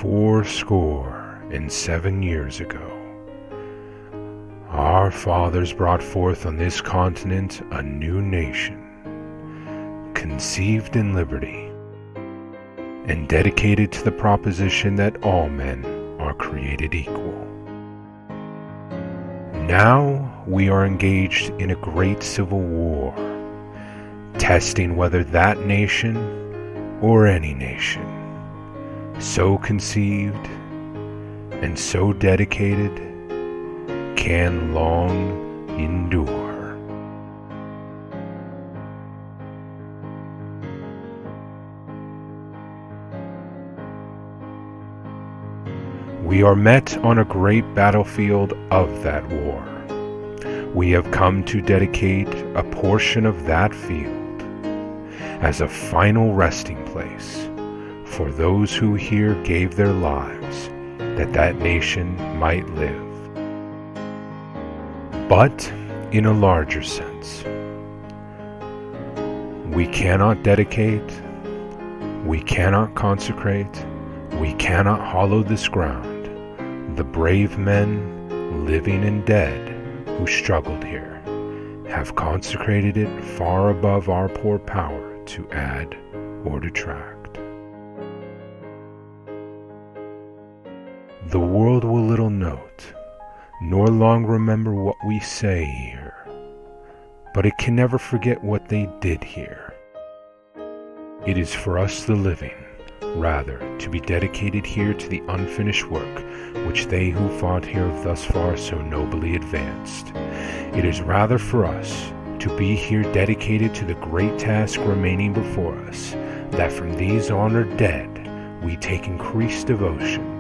407 years ago, our fathers brought forth on this continent a new nation, conceived in liberty, and dedicated to the proposition that all men are created equal. Now we are engaged in a great civil war, testing whether that nation, or any nation, so conceived and so dedicated, can long endure. We are met on a great battlefield of that war. We have come to dedicate a portion of that field as a final resting place for those who here gave their lives that that nation might live. But in a larger sense, we cannot dedicate, we cannot consecrate, we cannot hallow this ground, the brave men, living and dead, who struggled here, have consecrated it far above our poor power to add or detract. The world will little note, nor long remember what we say here, but it can never forget what they did here. It is for us the living, rather, to be dedicated here to the unfinished work which they who fought here thus far so nobly advanced. It is rather for us to be here dedicated to the great task remaining before us, that from these honored dead we take increased devotion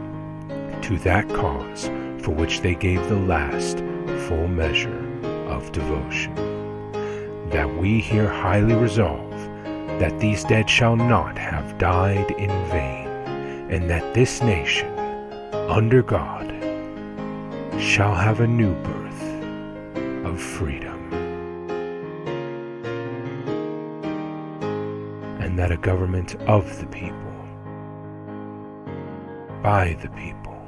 to that cause for which they gave the last full measure of devotion. That we here highly resolve that these dead shall not have died in vain, and that this nation, under God, shall have a new birth of freedom, and that a government of the people, by the people,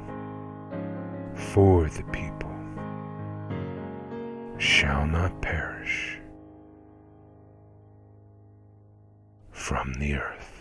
for the people, shall not perish from the earth.